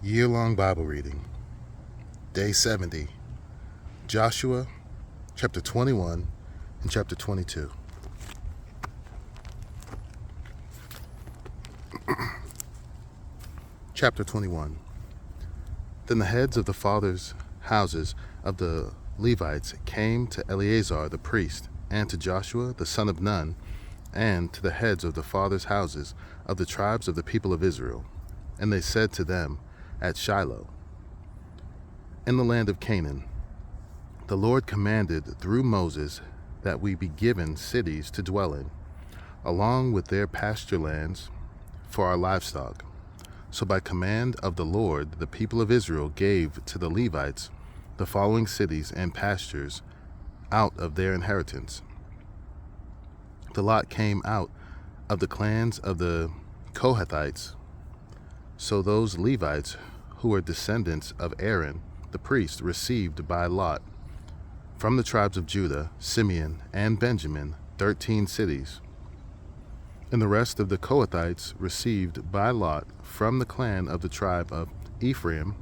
Year-long Bible reading, Day 70, Joshua, chapter 21 and chapter 22. Chapter 21. Then the heads of the fathers' houses of the Levites came to Eleazar the priest, and to Joshua the son of Nun, and to the heads of the fathers' houses of the tribes of the people of Israel. And they said to them at Shiloh, in the land of Canaan, the Lord commanded through Moses that we be given cities to dwell in, along with their pasture lands for our livestock. So by command of the Lord, the people of Israel gave to the Levites the following cities and pastures out of their inheritance. The lot came out of the clans of the Kohathites. So those Levites who were descendants of Aaron, the priest, received by lot from the tribes of Judah, Simeon, and Benjamin 13 cities. And the rest of the Kohathites received by lot from the clan of the tribe of Ephraim,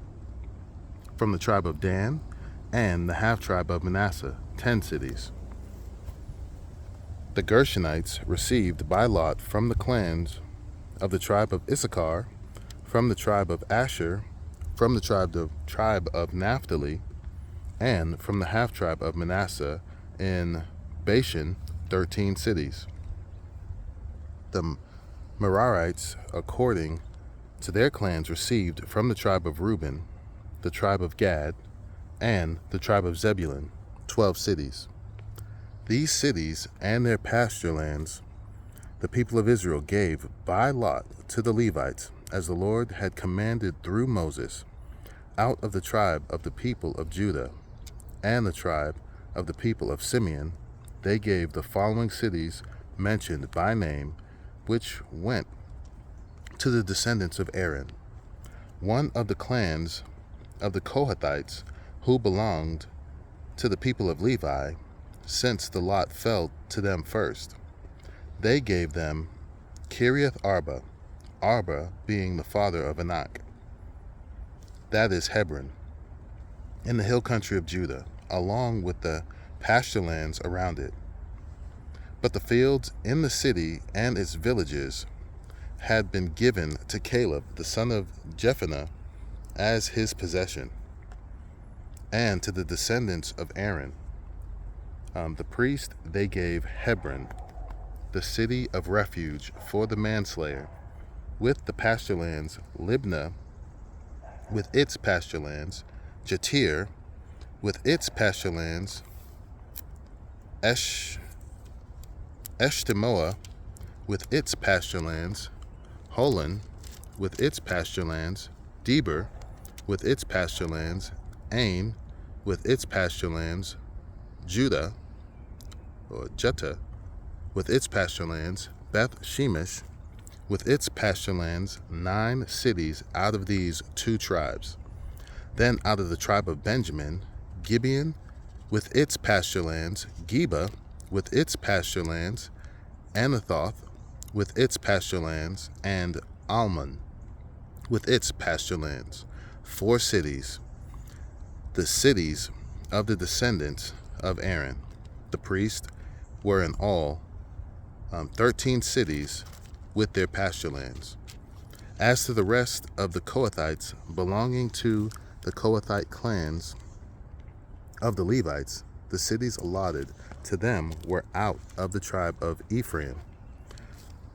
from the tribe of Dan, and the half-tribe of Manasseh 10 cities. The Gershonites received by lot from the clans of the tribe of Issachar, from the tribe of Asher, from the tribe of Naphtali, and from the half-tribe of Manasseh in Bashan 13 cities. The Merarites, according to their clans, received from the tribe of Reuben, the tribe of Gad, and the tribe of Zebulun 12 cities. These cities and their pasture lands the people of Israel gave by lot to the Levites, as the Lord had commanded through Moses, out of the tribe of the people of Judah and the tribe of the people of Simeon. They gave the following cities mentioned by name, which went to the descendants of Aaron. One of the clans of the Kohathites, who belonged to the people of Levi, since the lot fell to them first, they gave them Kiriath Arba, Arba being the father of Anak, that is Hebron, in the hill country of Judah, along with the pasture lands around it. But the fields in the city and its villages had been given to Caleb, the son of Jephunneh, as his possession, and to the descendants of Aaron, the priest, they gave Hebron, the city of refuge for the manslayer, with the pasture lands, Libnah with its pasture lands, Jatir with its pasture lands, Eshtemoa with its pasture lands, Holon with its pasture lands, Deber with its pasture lands, Ain with its pasture lands, Judah, or Juttah, with its pasture lands, Beth Shemesh with its pasture lands, 9 cities out of these 2 tribes. Then out of the tribe of Benjamin, Gibeon with its pasture lands, Geba with its pasture lands, Anathoth with its pasture lands, and Almon with its pasture lands, 4 cities, the cities of the descendants of Aaron, the priest, were in all 13 cities with their pasture lands. As to the rest of the Kohathites belonging to the Kohathite clans of the Levites, the cities allotted to them were out of the tribe of Ephraim.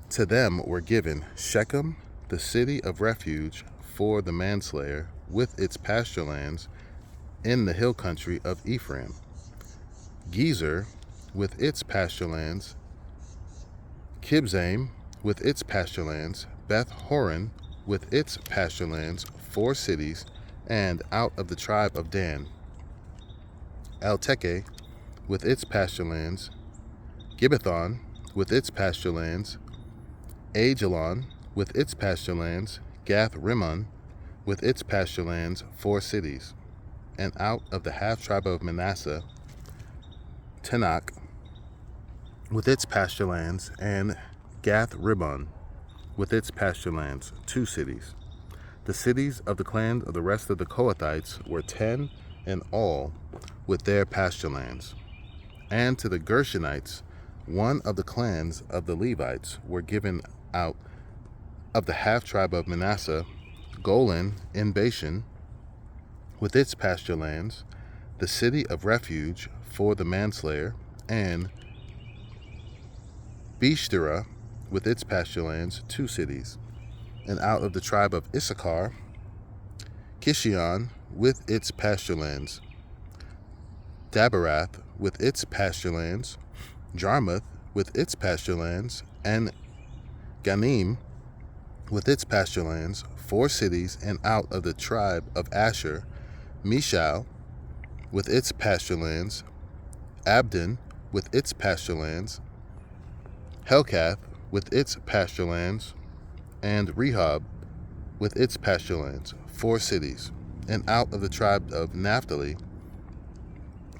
To them were given Shechem, the city of refuge for the manslayer, with its pasture lands in the hill country of Ephraim, Gezer with its pasture lands, Kibzaim with its pasture lands, Beth Horon with its pasture lands, 4 cities, and out of the tribe of Dan, Eltekeh with its pasture lands, Gibbethon with its pasture lands, Ajalon with its pasture lands, Gath Rimmon with its pasture lands, 4 cities, and out of the half-tribe of Manasseh, Tanakh with its pasture lands, and Gath Rimmon with its pasture lands, 2 cities. The cities of the clans of the rest of the Kohathites were 10 in all, with their pasture lands. And to the Gershonites, one of the clans of the Levites, were given out of the half-tribe of Manasseh, Golan in Bashan, with its pasture lands, the city of refuge for the manslayer, and Beeshtera, with its pasture lands, 2 cities. And out of the tribe of Issachar, Kishion, with its pasture lands, Daberath, with its pasture lands, Jarmuth, with its pasture lands, and Ganim, with its pasture lands, 4 cities. And out of the tribe of Asher, Mishal, with its pasture lands, Abdon, with its pasture lands, Helkath, with its pasture lands, and Rehob, with its pasture lands, 4 cities. And out of the tribe of Naphtali,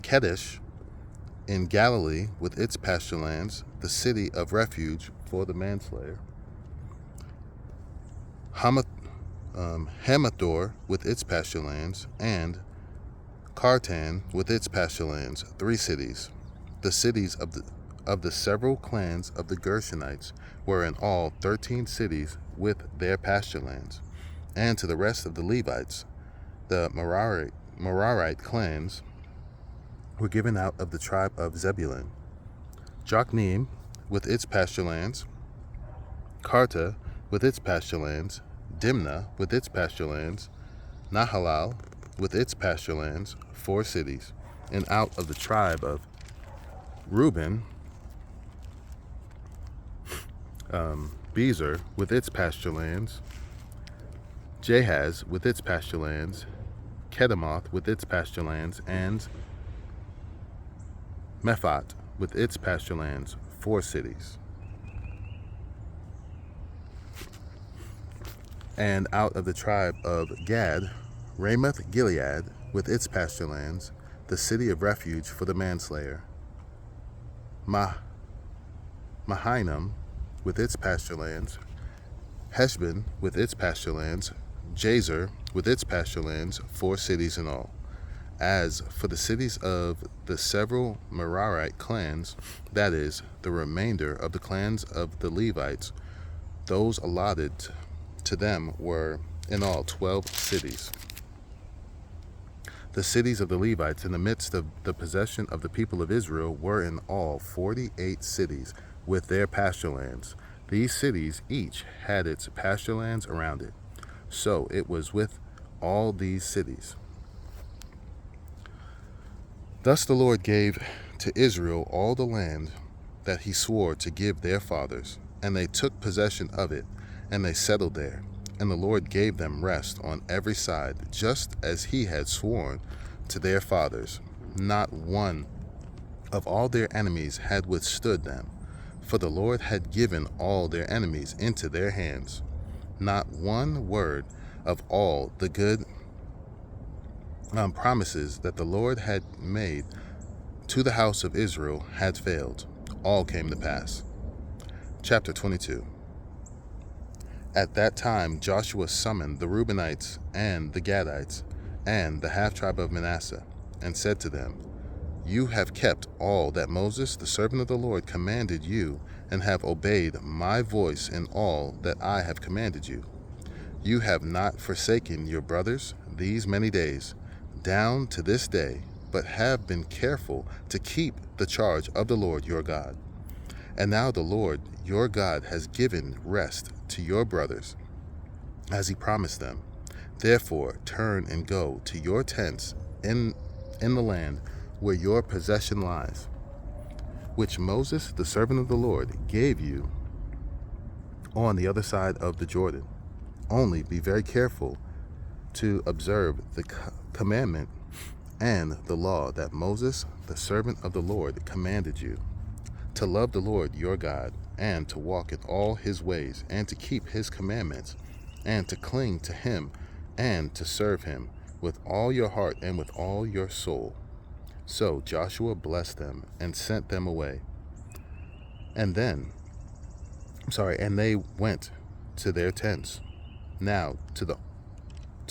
Kedesh in Galilee, with its pasture lands, the city of refuge for the manslayer, Hamathor, with its pasture lands, and Kartan, with its pasture lands, 3 cities. The cities of the several clans of the Gershonites were in all 13 cities with their pasture lands. And to the rest of the Levites, the Merarite clans, were given out of the tribe of Zebulun, Jokneam, with its pasture lands, Karta, with its pasture lands, Dimnah, with its pasture lands, Nahalal, with its pasture lands, 4 cities. And out of the tribe of Reuben, Bezer, with its pasture lands, Jahaz, with its pasture lands, Kedemoth, with its pasture lands, and Mephat, with its pasture lands, 4 cities. And out of the tribe of Gad, Ramoth Gilead, with its pasture lands, the city of refuge for the manslayer, Mahinaim, with its pasture lands, Heshbon, with its pasture lands, Jazer, with its pasture lands, 4 cities in all. As for the cities of the several Merarite clans, that is, the remainder of the clans of the Levites, those allotted to them were in all 12 cities. The cities of the Levites in the midst of the possession of the people of Israel were in all 48 cities with their pasture lands. These cities each had its pasture lands around it. So it was with all these cities. Thus the Lord gave to Israel all the land that he swore to give their fathers, and they took possession of it, and they settled there. And the Lord gave them rest on every side, just as he had sworn to their fathers. Not one of all their enemies had withstood them, for the Lord had given all their enemies into their hands. Not one word of all the good promises that the Lord had made to the house of Israel had failed. All came to pass. Chapter 22. At that time Joshua summoned the Reubenites and the Gadites and the half-tribe of Manasseh, and said to them, You have kept all that Moses, the servant of the Lord, commanded you, and have obeyed my voice in all that I have commanded you. You have not forsaken your brothers these many days, down to this day, but have been careful to keep the charge of the Lord your God. And now the Lord your God has given rest to your brothers, as he promised them. Therefore turn and go to your tents in the land where your possession lies, which Moses, the servant of the Lord, gave you on the other side of the Jordan. Only be very careful to observe the commandment and the law that Moses, the servant of the Lord, commanded you, to love the Lord your God, and to walk in all his ways, and to keep his commandments, and to cling to him, and to serve him with all your heart and with all your soul. So Joshua blessed them and sent them away. And they went to their tents. Now to the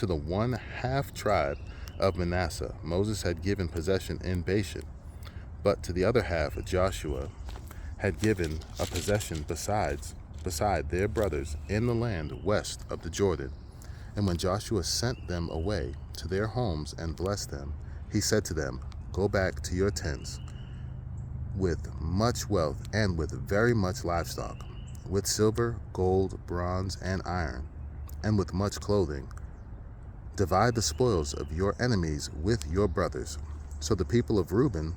to the 1/2 tribe of Manasseh Moses had given possession in Bashan, but to the other half Joshua had given a possession beside their brothers in the land west of the Jordan. And when Joshua sent them away to their homes and blessed them, he said to them, "Go back to your tents with much wealth and with very much livestock, with silver, gold, bronze, and iron, and with much clothing. Divide the spoils of your enemies with your brothers." So the people of Reuben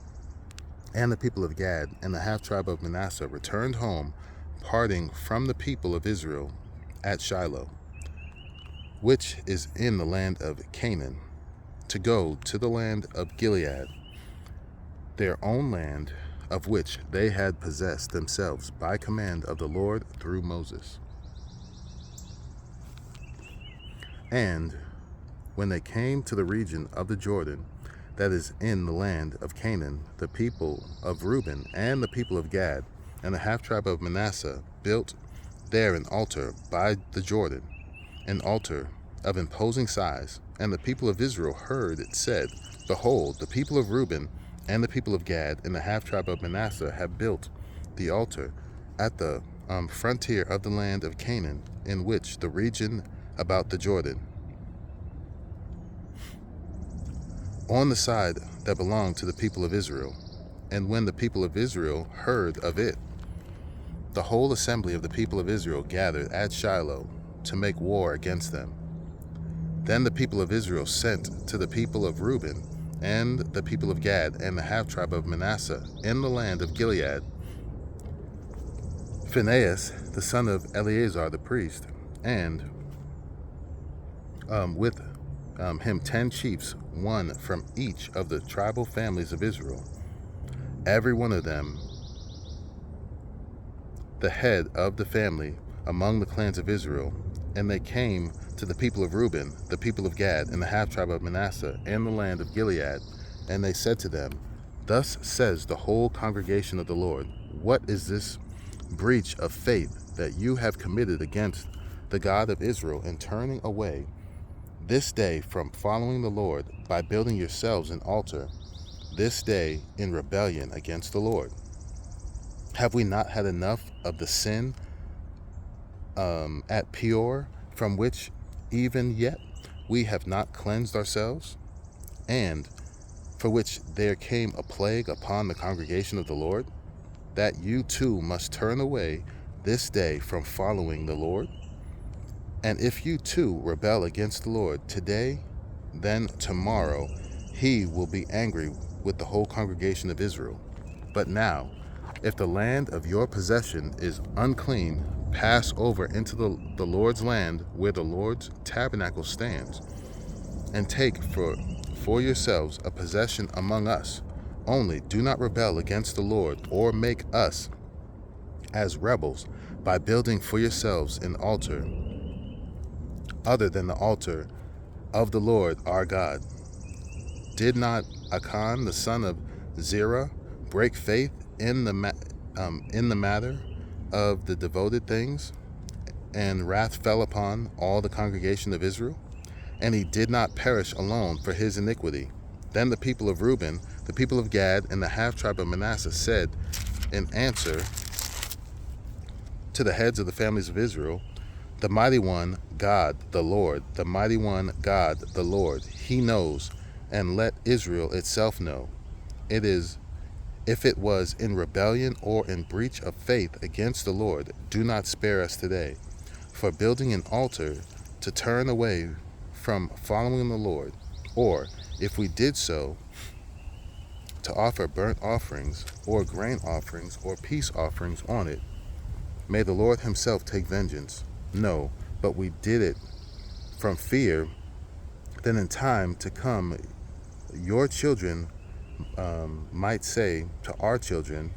and the people of Gad and the half tribe of Manasseh returned home, parting from the people of Israel at Shiloh, which is in the land of Canaan, to go to the land of Gilead, their own land, of which they had possessed themselves by command of the Lord through Moses. And when they came to the region of the Jordan, that is in the land of Canaan, the people of Reuben and the people of Gad and the half tribe of Manasseh built there an altar by the Jordan, an altar of imposing size. And the people of Israel heard it said, "Behold, the people of Reuben and the people of Gad and the half tribe of Manasseh have built the altar at the frontier of the land of Canaan, in which the region about the Jordan, on the side that belonged to the people of Israel." And when the people of Israel heard of it, the whole assembly of the people of Israel gathered at Shiloh to make war against them. Then the people of Israel sent to the people of Reuben and the people of Gad and the half tribe of Manasseh in the land of Gilead Phinehas, the son of Eleazar the priest, and with him 10 chiefs, one from each of the tribal families of Israel, every one of them the head of the family among the clans of Israel. And they came to the people of Reuben, the people of Gad, and the half tribe of Manasseh in the land of Gilead, and they said to them, "Thus says the whole congregation of the Lord, what is this breach of faith that you have committed against the God of Israel in turning away this day from following the Lord by building yourselves an altar this day in rebellion against the Lord? Have we not had enough of the sin at Peor, from which even yet we have not cleansed ourselves, and for which there came a plague upon the congregation of the Lord, that you too must turn away this day from following the Lord? And if you too rebel against the Lord today, then tomorrow he will be angry with the whole congregation of Israel. But now, if the land of your possession is unclean, pass over into the Lord's land where the Lord's tabernacle stands, and take for yourselves a possession among us. Only do not rebel against the Lord or make us as rebels by building for yourselves an altar other than the altar of the Lord our God. Did not Achan the son of Zerah break faith in the matter of the devoted things, and wrath fell upon all the congregation of Israel? And he did not perish alone for his iniquity. Then the people of Reuben, the people of Gad, and the half tribe of Manasseh said in answer to the heads of the families of Israel, "The mighty one, God, the Lord, the mighty one, God, the Lord, he knows, and let Israel itself know. It is, if it was in rebellion or in breach of faith against the Lord, do not spare us today, for building an altar to turn away from following the Lord, or if we did so, to offer burnt offerings or grain offerings or peace offerings on it. May the Lord himself take vengeance. No, but we did it from fear, then in time to come your children might say to our children,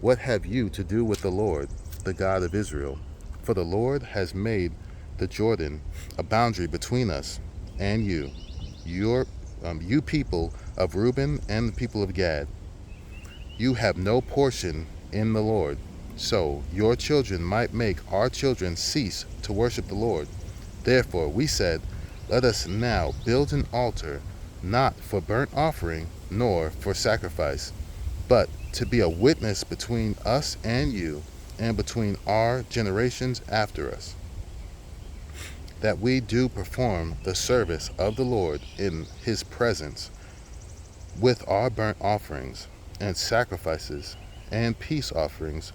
what have you to do with the Lord, the God of Israel? For the Lord has made the Jordan a boundary between us and you, you people of Reuben and the people of Gad. You have no portion in the Lord, so your children might make our children cease to worship the Lord. Therefore we said, Let us now build an altar, not for burnt offering, nor for sacrifice, but to be a witness between us and you, and between our generations after us, that we do perform the service of the Lord in his presence with our burnt offerings and sacrifices and peace offerings.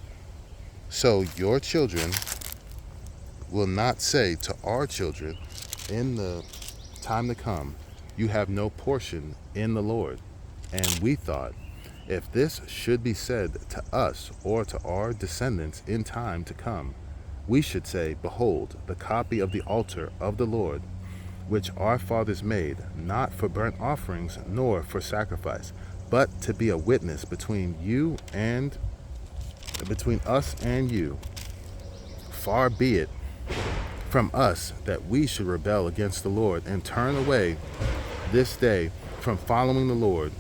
So your children will not say to our children in the time to come, you have no portion in the Lord. And we thought, if this should be said to us or to our descendants in time to come, we should say, behold, the copy of the altar of the Lord, which our fathers made, not for burnt offerings nor for sacrifice, but to be a witness between us and you. Far be it from us that we should rebel against the Lord and turn away this day from following the Lord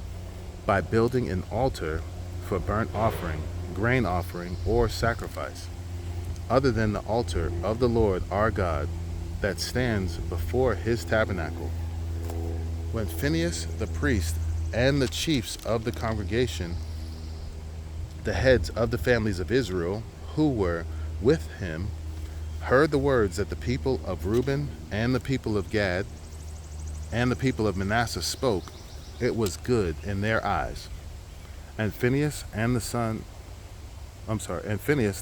by building an altar for burnt offering, grain offering, or sacrifice, other than the altar of the Lord our God that stands before his tabernacle. When Phinehas the priest and the chiefs of the congregation, the heads of the families of Israel, who were with him, heard the words that the people of Reuben and the people of Gad and the people of Manasseh spoke, it was good in their eyes. And Phinehas the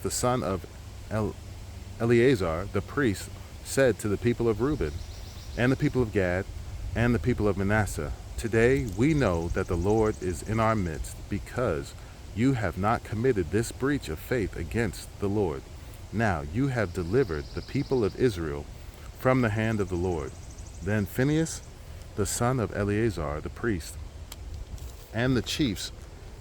son of Eleazar the priest said to the people of Reuben and the people of Gad and the people of Manasseh, today we know that the Lord is in our midst, because you have not committed this breach of faith against the Lord. Now you have delivered the people of Israel from the hand of the Lord. Then Phinehas, the son of Eleazar the priest, and the chiefs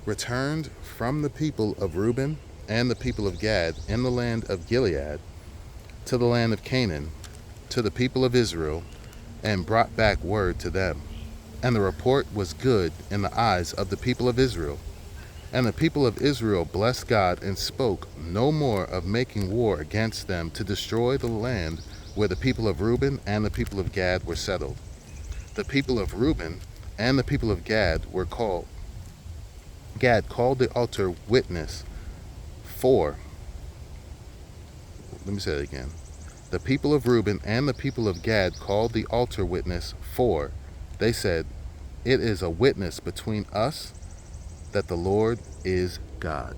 returned from the people of Reuben and the people of Gad in the land of Gilead to the land of Canaan, to the people of Israel, and brought back word to them. And the report was good in the eyes of the people of Israel. And the people of Israel blessed God and spoke no more of making war against them to destroy the land where the people of Reuben and the people of Gad were settled. The people of Reuben and the people of Gad called the altar witness for. Let me say it again. The people of Reuben and the people of Gad called the altar witness for. They said, it is a witness between us that the Lord is God.